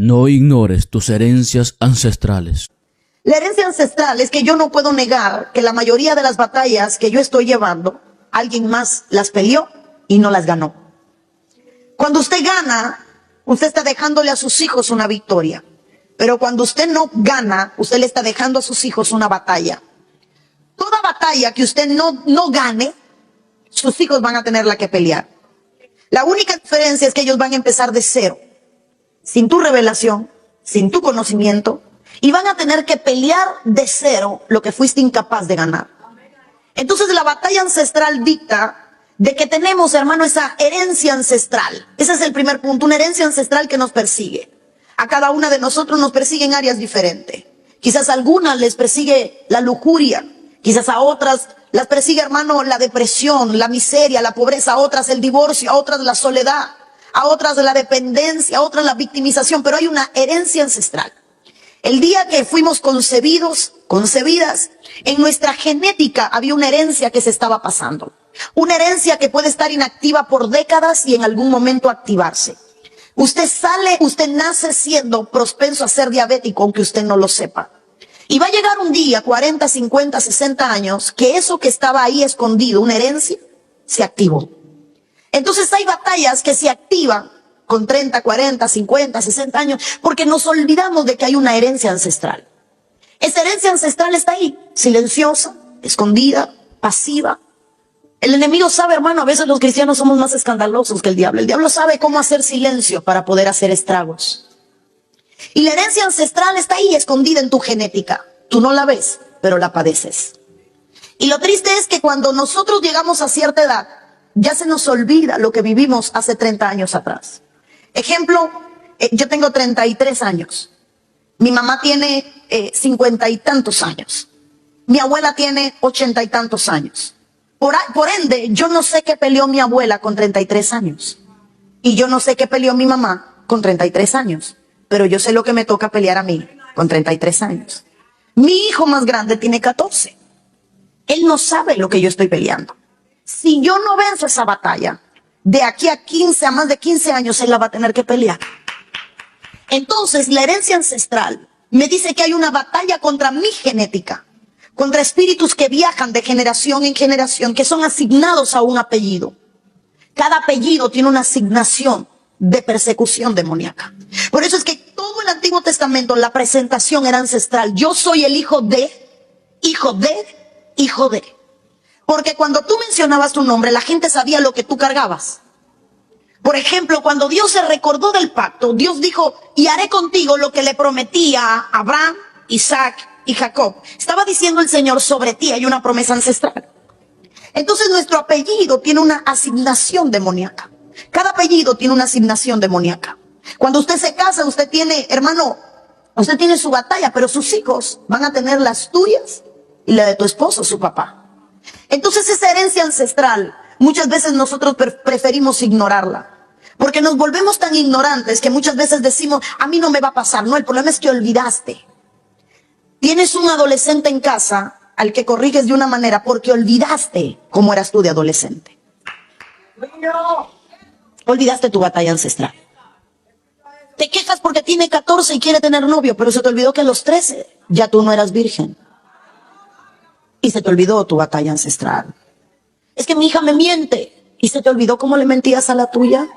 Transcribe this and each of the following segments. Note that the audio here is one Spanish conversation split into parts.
No ignores tus herencias ancestrales. La herencia ancestral es que yo no puedo negar que la mayoría de las batallas que yo estoy llevando, alguien más las peleó y no las ganó. Cuando usted gana, usted está dejándole a sus hijos una victoria. Pero cuando usted no gana, usted le está dejando a sus hijos una batalla. Toda batalla que usted no gane, sus hijos van a tenerla que pelear. La única diferencia es que ellos van a empezar de cero, sin tu revelación, sin tu conocimiento, y van a tener que pelear de cero lo que fuiste incapaz de ganar. Entonces la batalla ancestral dicta de que tenemos, hermano, esa herencia ancestral. Ese es el primer punto, una herencia ancestral que nos persigue. A cada una de nosotros nos persigue en áreas diferentes. Quizás a algunas les persigue la lujuria, quizás a otras las persigue, hermano, la depresión, la miseria, la pobreza, a otras el divorcio, a otras la soledad, a otras la dependencia, a otras la victimización, pero hay una herencia ancestral. El día que fuimos concebidas, en nuestra genética había una herencia que se estaba pasando. Una herencia que puede estar inactiva por décadas y en algún momento activarse. Usted nace siendo propenso a ser diabético, aunque usted no lo sepa. Y va a llegar un día, 40, 50, 60 años, que eso que estaba ahí escondido, una herencia, se activó. Entonces hay batallas que se activan con 30, 40, 50, 60 años, porque nos olvidamos de que hay una herencia ancestral. Esa herencia ancestral está ahí, silenciosa, escondida, pasiva. El enemigo sabe, hermano, a veces los cristianos somos más escandalosos que el diablo. El diablo sabe cómo hacer silencio para poder hacer estragos. Y la herencia ancestral está ahí, escondida en tu genética. Tú no la ves, pero la padeces. Y lo triste es que cuando nosotros llegamos a cierta edad, ya se nos olvida lo que vivimos hace 30 años atrás. Ejemplo, yo tengo 33 años. Mi mamá tiene 50 y tantos años. Mi abuela tiene 80 y tantos años. Por ende, yo no sé qué peleó mi abuela con 33 años. Y yo no sé qué peleó mi mamá con 33 años. Pero yo sé lo que me toca pelear a mí con 33 años. Mi hijo más grande tiene 14. Él no sabe lo que yo estoy peleando. Si yo no venzo esa batalla, de aquí a 15, a más de 15 años, él la va a tener que pelear. Entonces, la herencia ancestral me dice que hay una batalla contra mi genética, contra espíritus que viajan de generación en generación, que son asignados a un apellido. Cada apellido tiene una asignación de persecución demoníaca. Por eso es que todo el Antiguo Testamento, la presentación era ancestral. Yo soy el hijo de, hijo de, hijo de. Porque cuando tú mencionabas tu nombre, la gente sabía lo que tú cargabas. Por ejemplo, cuando Dios se recordó del pacto, Dios dijo, y haré contigo lo que le prometí a Abraham, Isaac y Jacob. Estaba diciendo el Señor, sobre ti hay una promesa ancestral. Entonces nuestro apellido tiene una asignación demoníaca. Cada apellido tiene una asignación demoníaca. Cuando usted se casa, usted tiene, hermano, usted tiene su batalla, pero sus hijos van a tener las tuyas y la de tu esposo, su papá. Entonces esa herencia ancestral, muchas veces nosotros preferimos ignorarla. Porque nos volvemos tan ignorantes que muchas veces decimos, a mí no me va a pasar. No, el problema es que olvidaste. Tienes un adolescente en casa al que corriges de una manera porque olvidaste cómo eras tú de adolescente. Olvidaste tu batalla ancestral. Te quejas porque tiene 14 y quiere tener novio, pero se te olvidó que a los 13 ya tú no eras virgen. Y se te olvidó tu batalla ancestral. Es que mi hija me miente. ¿Y se te olvidó cómo le mentías a la tuya?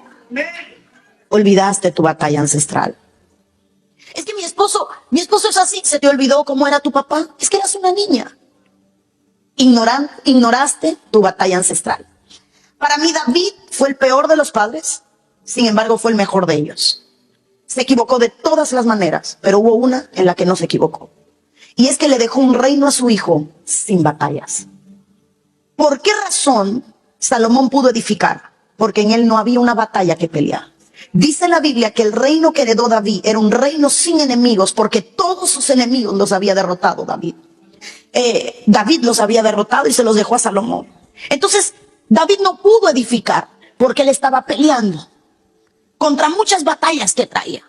Olvidaste tu batalla ancestral. Es que mi esposo es así. ¿Se te olvidó cómo era tu papá? Es que eras una niña. Ignoraste tu batalla ancestral. Para mí David fue el peor de los padres. Sin embargo, fue el mejor de ellos. Se equivocó de todas las maneras, pero hubo una en la que no se equivocó. Y es que le dejó un reino a su hijo sin batallas. ¿Por qué razón Salomón pudo edificar? Porque en él no había una batalla que pelear. Dice la Biblia que el reino que heredó David era un reino sin enemigos, porque todos sus enemigos los había derrotado David. David los había derrotado y se los dejó a Salomón. Entonces, David no pudo edificar porque él estaba peleando contra muchas batallas que traía.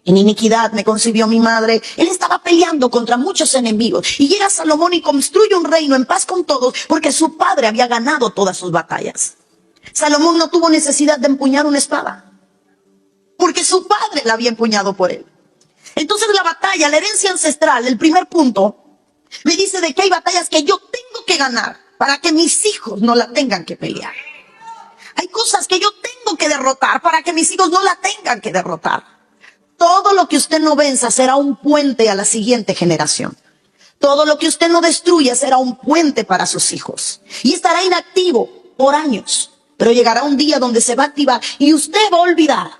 En iniquidad me concibió mi madre. Él estaba peleando contra muchos enemigos. Y llega Salomón y construye un reino en paz con todos porque su padre había ganado todas sus batallas. Salomón no tuvo necesidad de empuñar una espada porque su padre la había empuñado por él. batalla, la herencia ancestral, el primer punto, me dice de que hay batallas que yo tengo que ganar para que mis hijos no la tengan que pelear. Hay cosas que yo tengo que derrotar para que mis hijos no la tengan que derrotar. Todo lo que usted no venza será un puente a la siguiente generación. Todo lo que usted no destruya será un puente para sus hijos. Y estará inactivo por años. Pero llegará un día donde se va a activar y usted va a olvidar.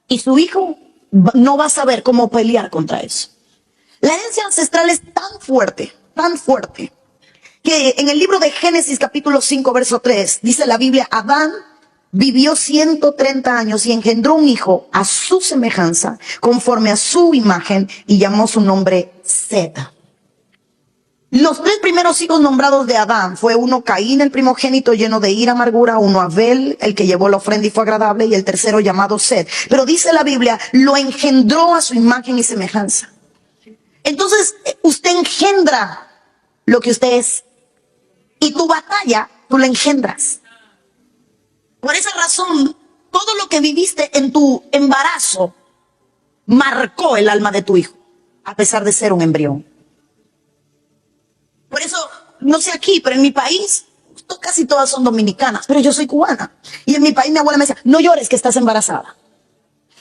Y su hijo no va a saber cómo pelear contra eso. La herencia ancestral es tan fuerte, que en el libro de Génesis capítulo 5, verso 3, dice la Biblia, Adán vivió 130 años y engendró un hijo a su semejanza, conforme a su imagen, y llamó su nombre Set. Los 3 primeros hijos nombrados de Adán fue uno Caín, el primogénito lleno de ira, amargura, uno Abel, el que llevó la ofrenda y fue agradable, y el tercero llamado Set. Pero dice la Biblia, lo engendró a su imagen y semejanza. Entonces, usted engendra lo que usted es. Y tu batalla, tú la engendras. Por esa razón, todo lo que viviste en tu embarazo marcó el alma de tu hijo, a pesar de ser un embrión. Por eso, no sé aquí, pero en mi país, casi todas son dominicanas, pero yo soy cubana. Y en mi país mi abuela me decía, no llores que estás embarazada.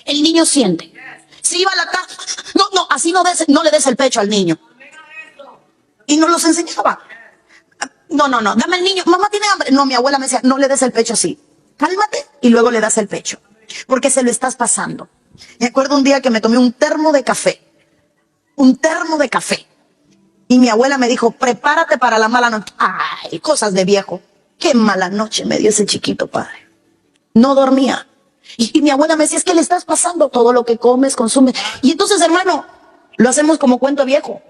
El niño siente. Si iba a la casa, no, así no le des el pecho al niño. Y nos los enseñaba. No, dame el niño. Mamá tiene hambre. No, mi abuela me decía, no le des el pecho así. Cálmate y luego le das el pecho. Porque se lo estás pasando. Me acuerdo un día que me tomé un termo de café. Y mi abuela me dijo, prepárate para la mala noche. Ay, cosas de viejo. Qué mala noche me dio ese chiquito, padre. No dormía. Y mi abuela me decía, es que le estás pasando todo lo que comes, consumes. Y entonces, hermano, lo hacemos como cuento viejo.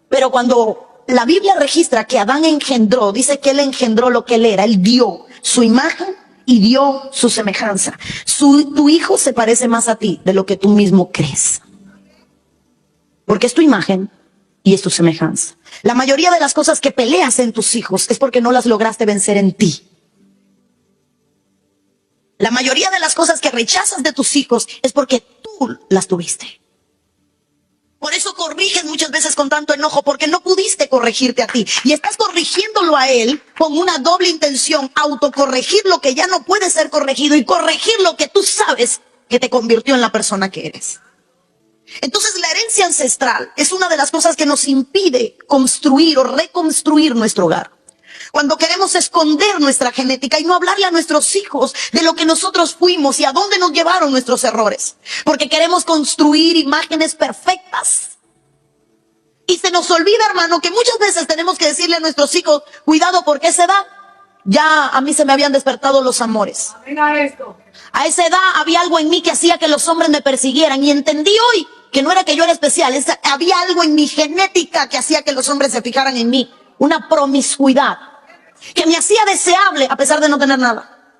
Pero cuando la Biblia registra que Adán engendró, dice que él engendró lo que él era. Él dio su imagen y dio su semejanza. Tu hijo se parece más a ti de lo que tú mismo crees. Porque es tu imagen y es tu semejanza. La mayoría de las cosas que peleas en tus hijos es porque no las lograste vencer en ti. La mayoría de las cosas que rechazas de tus hijos es porque tú las tuviste. Por eso corriges muchas veces con tanto enojo, porque no pudiste corregirte a ti. Y estás corrigiéndolo a él con una doble intención, autocorregir lo que ya no puede ser corregido y corregir lo que tú sabes que te convirtió en la persona que eres. Entonces la herencia ancestral es una de las cosas que nos impide construir o reconstruir nuestro hogar. Cuando queremos esconder nuestra genética y no hablarle a nuestros hijos de lo que nosotros fuimos y a dónde nos llevaron nuestros errores. Porque queremos construir imágenes perfectas. Y se nos olvida, hermano, que muchas veces tenemos que decirle a nuestros hijos, cuidado, porque a esa edad ya a mí se me habían despertado los amores. A esa edad había algo en mí que hacía que los hombres me persiguieran. Y entendí hoy que no era que yo era especial, había algo en mi genética que hacía que los hombres se fijaran en mí. Una promiscuidad. Que me hacía deseable a pesar de no tener nada.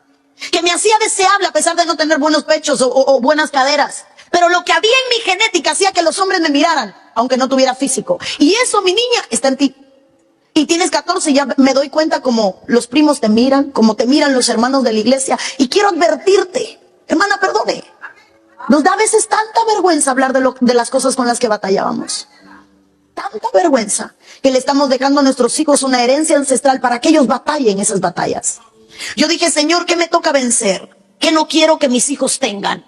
Que me hacía deseable a pesar de no tener buenos pechos o buenas caderas. Pero lo que había en mi genética hacía que los hombres me miraran, aunque no tuviera físico. Y eso, mi niña, está en ti. Y tienes 14 y ya me doy cuenta como los primos te miran, como te miran los hermanos de la iglesia. Y quiero advertirte, hermana, perdone. Nos da a veces tanta vergüenza hablar de las cosas con las que batallábamos. Tanta vergüenza que le estamos dejando a nuestros hijos una herencia ancestral para que ellos batallen esas batallas. Yo dije, Señor, ¿qué me toca vencer? ¿Qué no quiero que mis hijos tengan?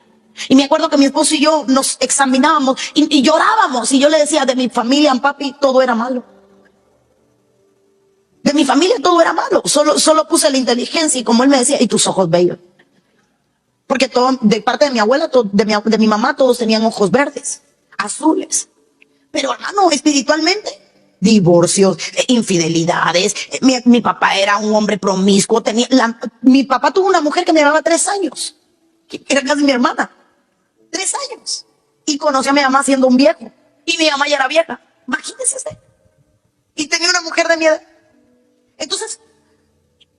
Y me acuerdo que mi esposo y yo nos examinábamos y llorábamos. Y yo le decía, de mi familia, papi, todo era malo. De mi familia todo era malo. Solo puse la inteligencia y como él me decía, y tus ojos bellos. Porque de parte de mi abuela, de mi mamá, todos tenían ojos verdes, azules. Pero hermano, espiritualmente, divorcios, infidelidades. Mi papá era un hombre promiscuo. Mi papá tuvo una mujer que me llevaba 3 años. Que era casi mi hermana. 3 años. Y conocí a mi mamá siendo un viejo. Y mi mamá ya era vieja. Imagínese usted. Y tenía una mujer de mi edad. Entonces,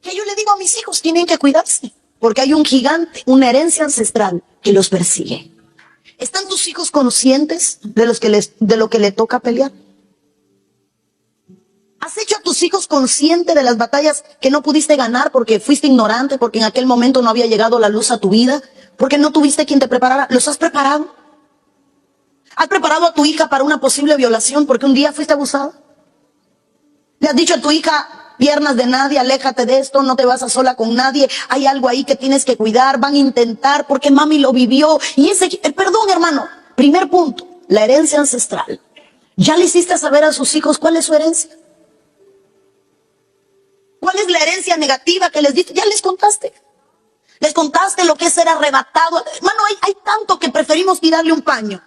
¿qué yo le digo a mis hijos? Tienen que cuidarse. Porque hay un gigante, una herencia ancestral que los persigue. ¿Están tus hijos conscientes de lo que le toca pelear? ¿Has hecho a tus hijos conscientes de las batallas que no pudiste ganar porque fuiste ignorante, porque en aquel momento no había llegado la luz a tu vida, porque no tuviste quien te preparara? ¿Los has preparado? ¿Has preparado a tu hija para una posible violación porque un día fuiste abusada? ¿Le has dicho a tu hija, piernas de nadie, aléjate de esto, no te vas a sola con nadie, hay algo ahí que tienes que cuidar, van a intentar porque mami lo vivió? Y perdón, hermano, primer punto, la herencia ancestral. ¿Ya le hiciste saber a sus hijos cuál es su herencia? ¿Cuál es la herencia negativa que les diste? Ya les contaste. Les contaste lo que es ser arrebatado. Hermano, hay tanto que preferimos tirarle un paño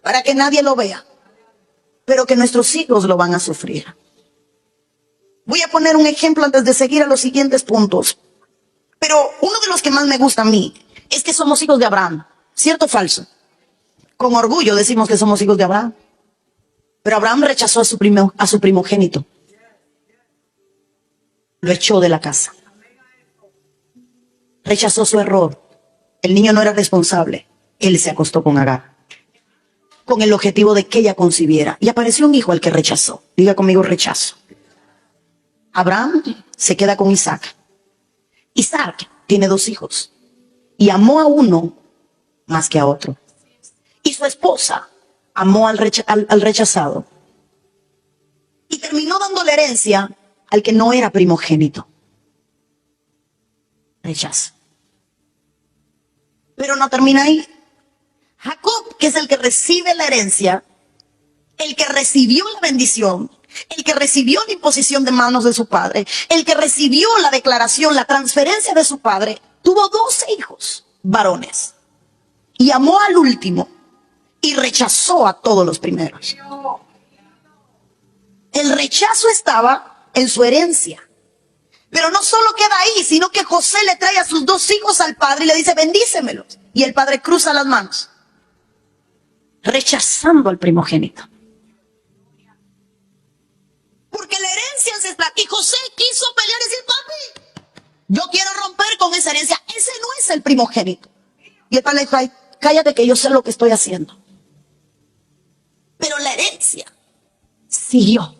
para que nadie lo vea, pero que nuestros hijos lo van a sufrir. Voy a poner un ejemplo antes de seguir a los siguientes puntos. Pero uno de los que más me gusta a mí es que somos hijos de Abraham. ¿Cierto o falso? Con orgullo decimos que somos hijos de Abraham. Pero Abraham rechazó a su primogénito. Lo echó de la casa. Rechazó su error. El niño no era responsable. Él se acostó con Agar, con el objetivo de que ella concibiera. Y apareció un hijo al que rechazó. Diga conmigo, rechazo. Abraham se queda con Isaac. Isaac tiene 2 hijos. Y amó a uno más que a otro. Y su esposa amó al rechazado. Y terminó dándole herencia al que no era primogénito. Rechazo. Pero no termina ahí. Jacob, que es el que recibe la herencia, el que recibió la bendición, el que recibió la imposición de manos de su padre, el que recibió la declaración, la transferencia de su padre, tuvo 12 hijos varones. Y amó al último y rechazó a todos los primeros. El rechazo estaba en su herencia. Pero no solo queda ahí, sino que José le trae a sus 2 hijos al padre y le dice, bendícemelos. Y el padre cruza las manos, rechazando al primogénito. Porque la herencia ancestral, y José quiso pelear y decir, papi, yo quiero romper con esa herencia, ese no es el primogénito. Y el padre le dijo, ay, cállate que yo sé lo que estoy haciendo. Pero la herencia siguió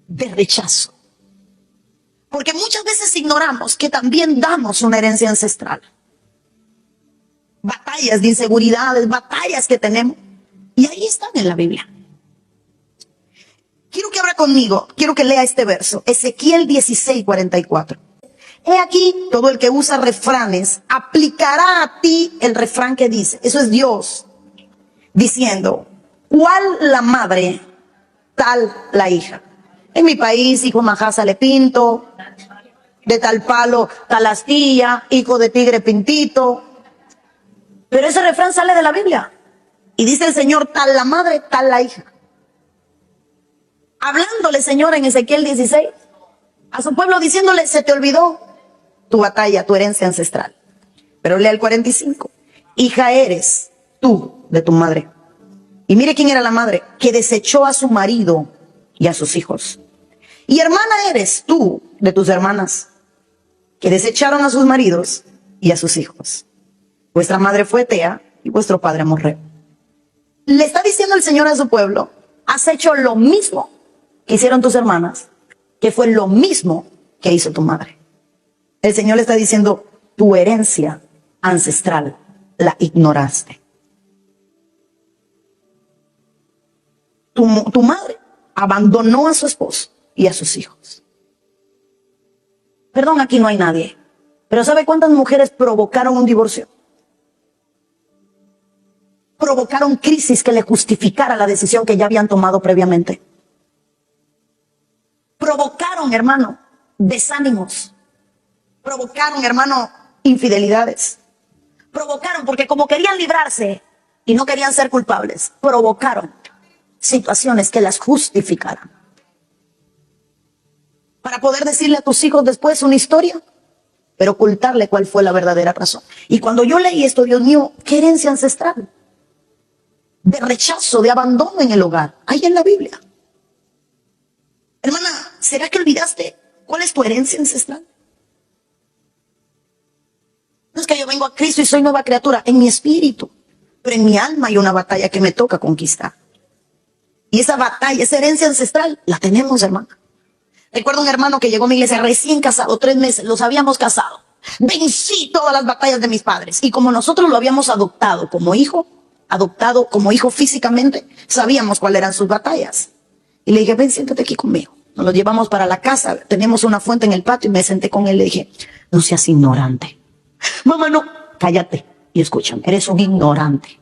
de rechazo. Porque muchas veces ignoramos que también damos una herencia ancestral. Batallas de inseguridades, batallas que tenemos. Y ahí están en la Biblia. Quiero que abra conmigo, quiero que lea este verso. Ezequiel 16:44. He aquí, todo el que usa refranes aplicará a ti el refrán que dice. Eso es Dios diciendo, ¿cuál la madre, tal la hija? En mi país, hijo majá sale pinto, de tal palo, tal astilla, hijo de tigre pintito. Pero ese refrán sale de la Biblia. Y dice el Señor, tal la madre, tal la hija. Hablándole, Señor, en Ezequiel 16, a su pueblo diciéndole, se te olvidó tu batalla, tu herencia ancestral. Pero lea el 45. Hija eres tú de tu madre. Y mire quién era la madre, que desechó a su marido y a sus hijos. Y hermana eres tú de tus hermanas, que desecharon a sus maridos y a sus hijos. Vuestra madre fue Tea y vuestro padre Amorreo. Le está diciendo el Señor a su pueblo, has hecho lo mismo que hicieron tus hermanas, que fue lo mismo que hizo tu madre. El Señor le está diciendo, tu herencia ancestral la ignoraste. Tu madre abandonó a su esposo y a sus hijos. Perdón, aquí no hay nadie. Pero ¿sabe cuántas mujeres provocaron un divorcio? Provocaron crisis que le justificara la decisión que ya habían tomado previamente. Provocaron, hermano, desánimos. Provocaron, hermano, infidelidades. Provocaron, porque como querían librarse y no querían ser culpables, provocaron situaciones que las justificaran. Para poder decirle a tus hijos después una historia, pero ocultarle cuál fue la verdadera razón. Y cuando yo leí esto, Dios mío, qué herencia ancestral. De rechazo, de abandono en el hogar. Hay en la Biblia. Hermana, ¿será que olvidaste cuál es tu herencia ancestral? No es que yo vengo a Cristo y soy nueva criatura en mi espíritu, pero en mi alma hay una batalla que me toca conquistar. Y esa batalla, esa herencia ancestral, la tenemos, hermana. Recuerdo un hermano que llegó a mi iglesia recién casado, 3 meses, los habíamos casado. Vencí todas las batallas de mis padres. Y como nosotros lo habíamos adoptado como hijo, adoptado como hijo físicamente, sabíamos cuáles eran sus batallas. Y le dije, ven, siéntate aquí conmigo. Nos lo llevamos para la casa, tenemos una fuente en el patio y me senté con él y le dije, no seas ignorante. Mamá, no, cállate y escúchame, eres un ignorante.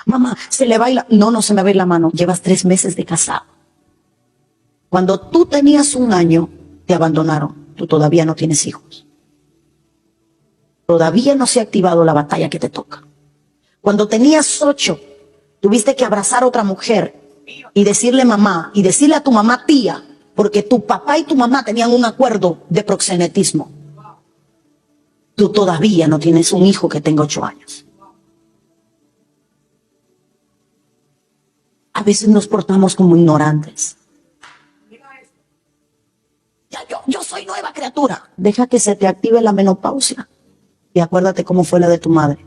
Mamá, se le va No, no se me va a ir la mano, llevas 3 meses de casado. Cuando tú tenías 1 año, te abandonaron, tú todavía no tienes hijos. Todavía no se ha activado la batalla que te toca. Cuando tenías 8, tuviste que abrazar a otra mujer y decirle mamá, y decirle a tu mamá tía, porque tu papá y tu mamá tenían un acuerdo de proxenetismo. Tú todavía no tienes un hijo que tenga 8 años. A veces nos portamos como ignorantes. Ya, yo soy nueva criatura. Deja que se te active la menopausia. Y acuérdate cómo fue la de tu madre.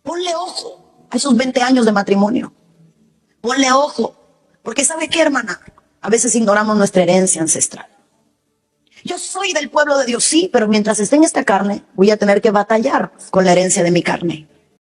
Ponle ojo a esos 20 años de matrimonio. Ponle ojo. Porque ¿sabe qué, hermana? A veces ignoramos nuestra herencia ancestral. Yo soy del pueblo de Dios, sí, pero mientras esté en esta carne, voy a tener que batallar con la herencia de mi carne.